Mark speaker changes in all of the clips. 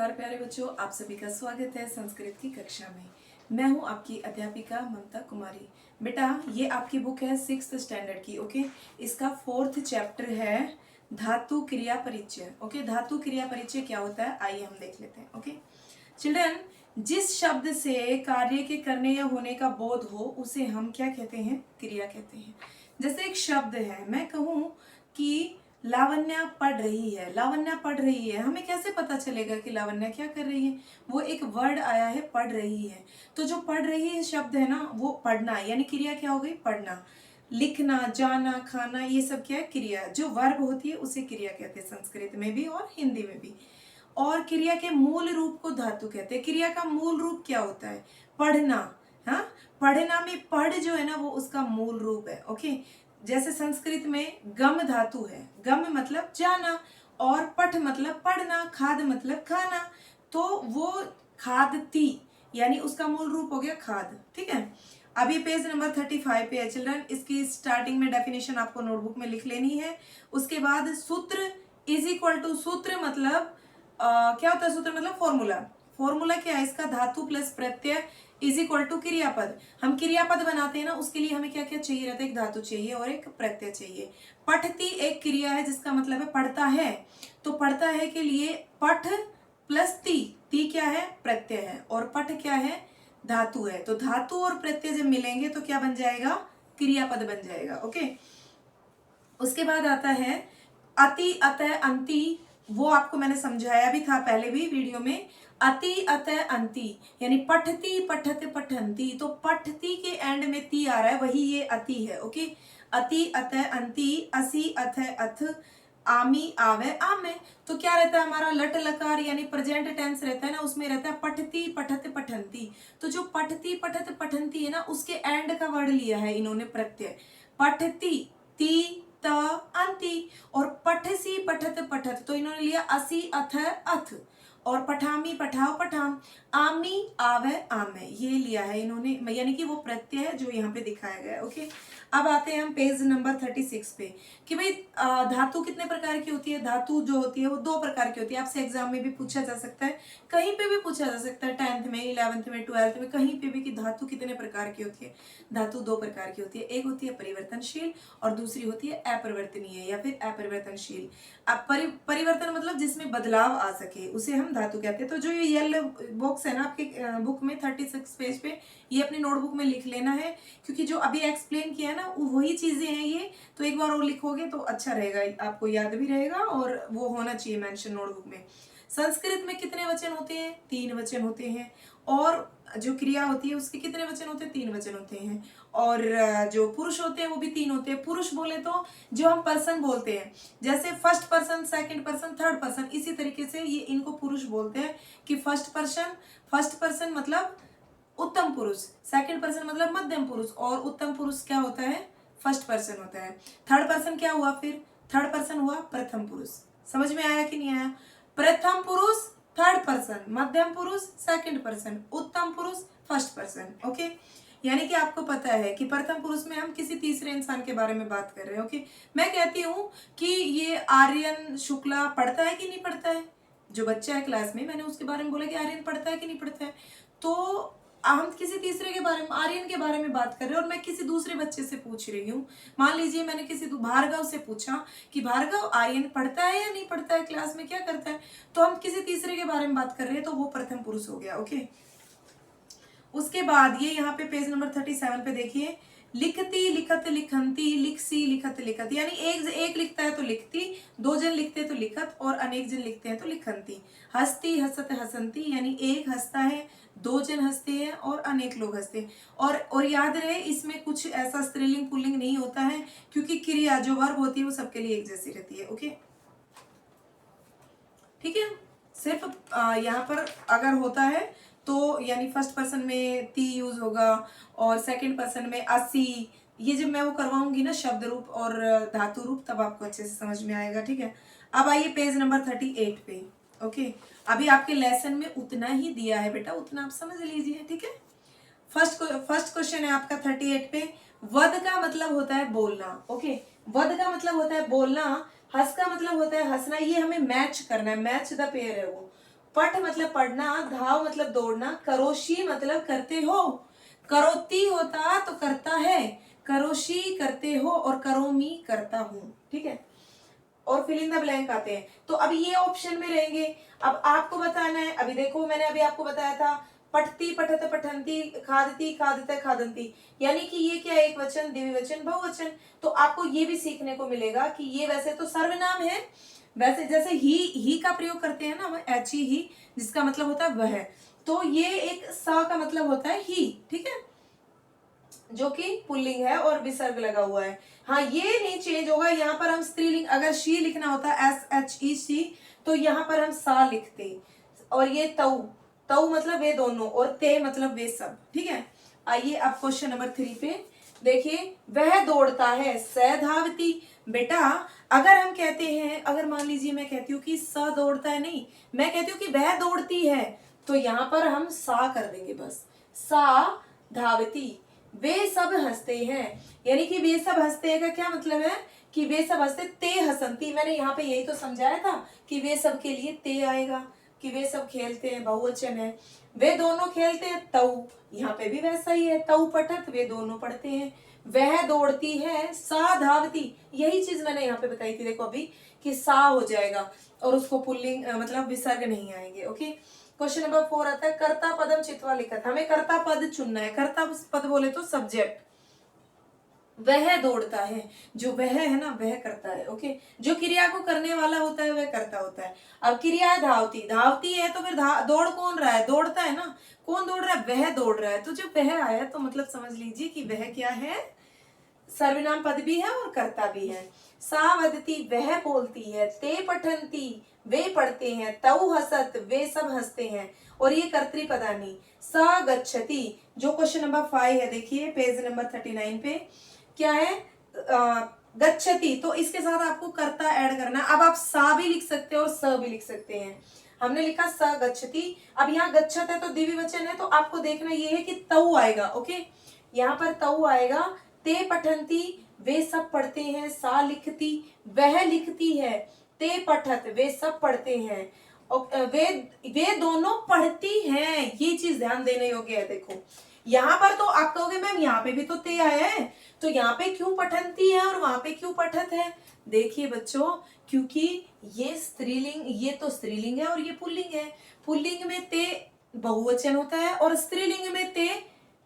Speaker 1: नमस्कार प्यारे बच्चों, आप सभी का स्वागत है संस्कृत की कक्षा में। मैं हूं आपकी अध्यापिका ममता कुमारी। बेटा, ये आपकी बुक है 6th स्टैंडर्ड की। ओके, इसका 4th चैप्टर है धातु क्रिया परिचय। ओके, धातु क्रिया परिचय क्या होता है, आइए हम देख लेते हैं। ओके चिल्ड्रन, जिस शब्द से कार्य के करने या होने का बोध हो उसे हम क्या कहते हैं, क्रिया कहते हैं। जैसे एक शब्द है, मैं कहूं कि लावण्या पढ़ रही है, लावण्या पढ़ रही है, हमें कैसे पता चलेगा कि लावण्या क्या कर रही है? वो एक वर्ड आया है, पढ़ रही है। तो जो पढ़ रही है शब्द है ना, वो पढ़ना, यानी क्रिया क्या हो गई, पढ़ना। लिखना, जाना, खाना, ये सब क्या है, क्रिया। जो वर्ब होती है उसे क्रिया कहते हैं, संस्कृत में भी और हिंदी में भी। और क्रिया के मूल रूप को धातु कहते हैं। क्रिया का मूल रूप क्या होता है, पढ़ना। हाँ, पढ़ना में पढ़ जो है ना, वो उसका मूल रूप है। ओके, जैसे संस्कृत में गम धातु है, गम मतलब जाना, और पठ मतलब पढ़ना, खाद मतलब खाना। तो वो खादती, यानी उसका मूल रूप हो गया खाद। ठीक है, अभी पेज नंबर 35 पे है चिल्ड्रन। इसकी स्टार्टिंग में डेफिनेशन आपको नोटबुक में लिख लेनी है। उसके बाद सूत्र इज इक्वल टू, सूत्र मतलब क्या होता है, सूत्र मतलब फॉर्मूला। फॉर्मूला क्या है इसका, धातु plus Pratyaya is equal to क्रियापद। हम क्रियापद बनाते हैं ना, उसके लिए हमें क्या क्या चाहिए रहता है, एक धातु चाहिए और एक प्रत्यय चाहिए। पठती एक क्रिया है जिसका मतलब है पढ़ता है, तो पढ़ता है के लिए पठ प्लस ती क्या है, प्रत्यय है, और पठ क्या है, धातु है। तो धातु और प्रत्यय जब मिलेंगे तो क्या बन जाएगा, क्रियापद बन जाएगा। ओके, उसके बाद आता है अति, अतः, अंति। वो आपको मैंने समझाया भी था पहले भी वीडियो में। अति, अतः, अंति, यानी पठती, पठत, पठंती। तो पठती के एंड में ती आ रहा है, वही ये अति है। ओके, अति, अतः, अंति, असि, अथ, अथ, आमी, आवे, आमे। तो क्या रहता है हमारा, लट लकार यानी प्रेजेंट टेंस रहता है ना, उसमें रहता है पठती, पठत, पठंती। तो जो पठती, पठत, पठंती है ना, उसके एंड का वर्ड लिया है इन्होंने प्रत्यय। पठती, ती, त, अंति। और पठसी, पठत, पठत, तो इन्होंने लिया असी, अथ, अथ। और पठामी, पठाओ, पठाम। आमी, आवे, आमे, ये लिया है इन्होंने, यानी कि वो प्रत्यय है जो यहाँ पे दिखाया गया है। ओके, अब आते हैं हम पेज नंबर 36 पे कि भाई धातु कितने प्रकार की होती है। धातु जो होती है वो 2 प्रकार की होती है। आपसे एग्जाम में भी पूछा जा सकता है, कहीं पे भी पूछा जा सकता है, 10th में, 11th में, 12th में, कहीं पे भी, कि धातु कितने प्रकार की होती है। धातु 2 प्रकार की होती है, एक होती है परिवर्तनशील और दूसरी होती है अपरिवर्तनीय या फिर अपरिवर्तनशील। अब परिवर्तन मतलब जिसमें बदलाव आ सके, उसे हम धातु कहते हैं। तो जो ये येलो बॉक्स है ना आपके बुक में 36 पेज पे, ये अपनी नोटबुक में लिख लेना है, क्योंकि जो अभी एक्सप्लेन किया है ना वही चीजें हैं ये। तो एक बार और लिखोगे तो अच्छा रहेगा, आपको याद भी रहेगा और वो होना चाहिए मेंशन नोटबुक में। संस्कृत में कितने वचन होते हैं, 3 वचन होते हैं। और जो क्रिया होती है उसके कितने वचन होते हैं, 3 वचन होते हैं। और जो पुरुष होते हैं वो भी 3 होते हैं। पुरुष बोले तो जो हम पर्सन बोलते हैं, जैसे first person, second person, third person, इसी तरीके से ये इनको पुरुष बोलते हैं। कि फर्स्ट पर्सन मतलब उत्तम पुरुष, सेकंड पर्सन मतलब मध्यम पुरुष, और उत्तम पुरुष क्या होता है, फर्स्ट पर्सन होता है। थर्ड पर्सन क्या हुआ, फिर थर्ड पर्सन हुआ प्रथम पुरुष। समझ में आया कि नहीं आया, प्रथम पुरुष थर्ड पर्सन, मध्यम पुरुष सेकंड पर्सन, उत्तम पुरुष फर्स्ट पर्सन। ओके, यानी कि आपको पता है कि प्रथम पुरुष में हम किसी तीसरे इंसान के बारे में बात कर रहे हैं। ओके, मैं कहती हूँ कि ये आर्यन शुक्ला पढ़ता है कि नहीं पढ़ता है, जो बच्चा है क्लास में, मैंने उसके बारे में बोला कि आर्यन पढ़ता है कि नहीं पढ़ता है। तो हम किसी तीसरे के बारे में, आर्यन के बारे में बात कर रहे हैं, और मैं किसी दूसरे बच्चे से पूछ रही हूँ। मान लीजिए मैंने किसी भार्गव से पूछा कि भार्गव आर्यन पढ़ता है या नहीं पढ़ता है, क्लास में क्या करता है। तो हम किसी तीसरे के बारे में बात कर रहे हैं, तो वो प्रथम पुरुष हो गया। ओके, उसके बाद ये यहाँ पे पेज नंबर 37 पे देखिए, लिखती, लिखत, लिखंती, लिखसी, लिखत, लिखत, यानी एक लिखता है तो लिखती, 2 जन लिखते हैं तो लिखत, और अनेक जन लिखते हैं तो लिखंती। हंसती, हसत, हसंती, यानी एक हंसता है, 2 जन हंसते हैं और अनेक लोग हंसते हैं। और याद रहे, इसमें कुछ ऐसा स्त्रीलिंग पुल्लिंग नहीं होता है, क्योंकि क्रिया जो वर्ब होती है वो सबके लिए एक जैसी रहती है। ओके, ठीक है, सिर्फ यहाँ पर अगर होता है तो यानी फर्स्ट पर्सन में ती यूज होगा, और सेकंड पर्सन में असी। ये जब मैं वो करवाऊंगी ना शब्द रूप और धातु रूप, तब आपको अच्छे से समझ में आएगा। ठीक है, अब आइए पेज नंबर 38 पे। ओके, अभी आपके लेसन में उतना ही दिया है बेटा, उतना आप समझ लीजिए। ठीक है, फर्स्ट क्वेश्चन है आपका 38 पे, वध का मतलब होता है बोलना। ओके, वध का मतलब होता है बोलना, हंस का मतलब होता है हंसना। ये हमें मैच करना है, मैच द पेयर है वो। पठ मतलब पढ़ना, धाव मतलब दौड़ना, करोशी मतलब करते हो, करोती होता तो करता है, करोशी करते हो, और करोमी करता हूं। ठीक है, और फिल इन द ब्लैंक आते हैं। तो अभी ये ऑप्शन में रहेंगे। अब आपको बताना है, अभी देखो मैंने अभी आपको बताया था पठती पठत पठंती, खादती खादते खादंती, यानी कि ये क्या, एक वचन, द्विवचन, बहुवचन। तो आपको ये भी सीखने को मिलेगा कि ये वैसे तो सर्वनाम है, वैसे जैसे ही का प्रयोग करते हैं ना, वह एची ही, जिसका मतलब होता है वह, तो ये एक सा का मतलब होता है ही। ठीक है, जो कि पुल्लिंग है और विसर्ग लगा हुआ है। हाँ, ये नहीं चेंज होगा। यहाँ पर हम स्त्रीलिंग, अगर शी लिखना होता है SHE, तो यहाँ पर हम सा लिखते, और ये तऊ, तऊ मतलब वे दोनों, और ते मतलब वे सब। ठीक है, आइए अब क्वेश्चन नंबर 3 पे देखिए। वह दौड़ता है, स धावती। बेटा अगर हम कहते हैं, अगर मान लीजिए मैं कहती हूँ कि स दौड़ता है, नहीं, मैं कहती हूँ कि वह दौड़ती है, तो यहाँ पर हम सा कर देंगे बस, सा धावती। वे सब हंसते हैं, यानी कि वे सब हंसते हैं का क्या मतलब है कि वे सब हंसते, ते हसंती। मैंने यहाँ पे यही तो समझाया था कि वे सब के लिए ते आएगा, कि वे सब खेलते हैं, बहुवचन है। वे दोनों खेलते हैं, तऊ, यहाँ पे भी वैसा ही है, तऊ पठत, वे दोनों पढ़ते हैं। वह दौड़ती है, सा धावती, यही चीज मैंने यहाँ पे बताई थी, देखो अभी, कि सा हो जाएगा और उसको पुल्लिंग मतलब विसर्ग नहीं आएंगे। ओके, क्वेश्चन नंबर 4 आता है, कर्ता पदम चित्वा लिखत। हमें कर्ता पद चुनना है। कर्ता पद बोले तो सब्जेक्ट, वह दौड़ता है, जो वह है ना वह करता है। ओके, जो क्रिया को करने वाला होता है वह करता होता है। अब क्रिया है धावती, धावती है तो फिर दौड़ कौन रहा है, दौड़ता है ना, कौन दौड़ रहा है, वह दौड़ रहा है। तो जो वह आया तो मतलब समझ लीजिए कि वह क्या है, सर्वनाम पद भी है और कर्ता भी है। सा वदती, वह बोलती है, ते पठंती, वे पढ़ते हैं, तऊ हसत, वे सब हंसते हैं, और ये कर्तृपदानी। स गच्छति, जो क्वेश्चन नंबर 5 है, देखिए पेज नंबर 39 पे क्या है, गच्छति, तो इसके साथ आपको कर्ता ऐड करना है। अब आप सा भी लिख सकते हो और स भी लिख सकते हैं। हमने लिखा स गच्छति, अब यहाँ गच्छत है तो द्विवचन है, तो आपको देखना ये है कि तऊ आएगा। ओके, यहाँ पर तऊ आएगा। ते पठंती, वे सब पढ़ते हैं, सा लिखती, वह लिखती है, ते पठत, वे सब पढ़ते हैं, और वे दोनों पढ़ती हैं। ये चीज ध्यान देने योग्य है। देखो यहाँ पर तो आप कहोगे मैम यहाँ पे भी तो ते आया है, तो यहाँ पे क्यों पठंती है और वहां पे क्यों पठत है। देखिए बच्चों, क्योंकि ये स्त्रीलिंग, ये तो स्त्रीलिंग है और ये पुल्लिंग है। पुल्लिंग में ते बहुवचन होता है और स्त्रीलिंग में ते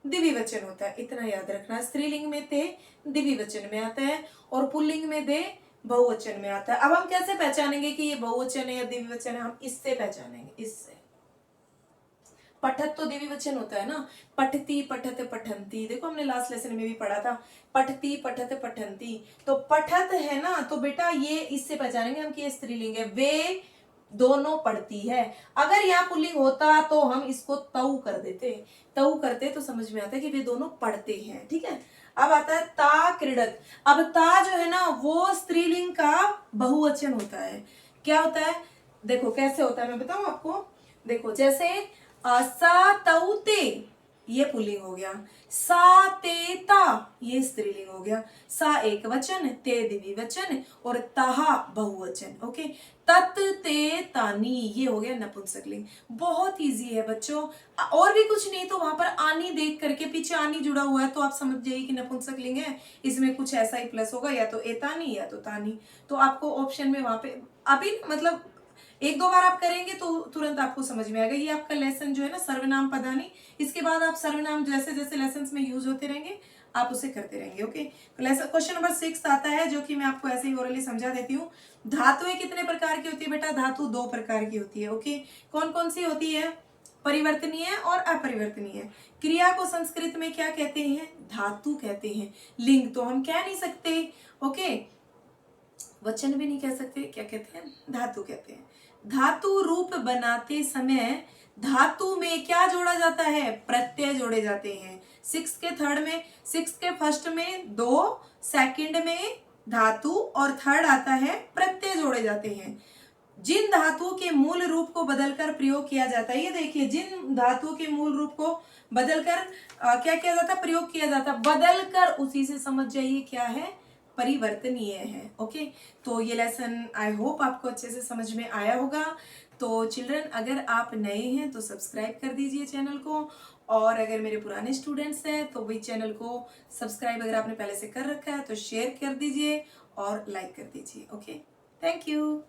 Speaker 1: द्विवचन होता है, इतना याद रखना। स्त्रीलिंग में ते द्विवचन में आता है और पुल्लिंग में दे बहुवचन में आता है। अब हम कैसे पहचानेंगे कि ये बहुवचन है या द्विवचन है, हम इससे पहचानेंगे, इससे। पठत तो द्विवचन होता है ना, पठती पठत पठंती, देखो हमने लास्ट लेसन में भी पढ़ा था, पठती पठत पठंती, तो पठत है ना, तो बेटा ये इससे पहचानेंगे हम कि ये स्त्रीलिंग है। वे दोनों पढ़ती है। अगर यहाँ पुल्लिंग होता तो हम इसको तऊ कर देते, तऊ करते तो समझ में आता है कि वे दोनों पढ़ते हैं। ठीक है, अब आता है ता क्रीडत। अब ता जो है ना वो स्त्रीलिंग का बहुवचन होता है। क्या होता है, देखो कैसे होता है मैं बताऊं आपको। देखो जैसे सा तऊ ते, ये पुल्लिंग हो गया, सा ते ता, ये स्त्रीलिंग हो गया, सा एक वचन, ते द्विवचन, और ताहा बहुवचन। ओके, तत ते तानी, ये हो गया नपुंसकलिंग। बहुत इजी है बच्चों, और भी कुछ नहीं तो वहां पर आनी देख करके, पीछे आनी जुड़ा हुआ है तो आप समझ जाइए कि नपुंसकलिंग है, इसमें कुछ ऐसा ही प्लस होगा, या तो एतानी या तो तानी। तो आपको ऑप्शन में वहां पे अभी मतलब एक दो बार आप करेंगे तो तुरंत आपको समझ में आएगा। ये आपका लेसन जो है ना सर्वनाम पदानी, इसके बाद आप सर्वनाम जैसे जैसे लेसन में यूज होते रहेंगे आप उसे करते रहेंगे। ओके, क्वेश्चन नंबर 6 आता है, जो कि मैं आपको ऐसे ही ओरली समझा देती हूँ। धातुएं कितने प्रकार की होती है बेटा, धातु 2 प्रकार की होती है। ओके, कौन कौन सी होती है, परिवर्तनीय और अपरिवर्तनीय। क्रिया को संस्कृत में क्या कहते हैं, धातु कहते हैं। लिंग तो हम कह नहीं सकते, ओके, वचन भी नहीं कह सकते, क्या कहते हैं, धातु कहते हैं। धातु रूप बनाते समय धातु में क्या जोड़ा जाता है, प्रत्यय जोड़े जाते हैं। 6 के थर्ड में, 6 के फर्स्ट में 2, सेकंड में धातु और थर्ड आता है प्रत्यय जोड़े जाते हैं। जिन धातुओं के मूल रूप को बदलकर प्रयोग किया जाता है, ये देखिए जिन धातुओं के मूल रूप को बदलकर क्या किया जाता है, प्रयोग किया जाता है। बदलकर, उसी से समझ जाइए क्या है, परिवर्तनीय है। ओके, तो ये लेसन आई होप आपको अच्छे से समझ में आया होगा। तो चिल्ड्रन, अगर आप नए हैं तो सब्सक्राइब कर दीजिए चैनल को, और अगर मेरे पुराने स्टूडेंट्स हैं तो वही चैनल को सब्सक्राइब अगर आपने पहले से कर रखा है तो शेयर कर दीजिए और लाइक कर दीजिए। Okay, thank you.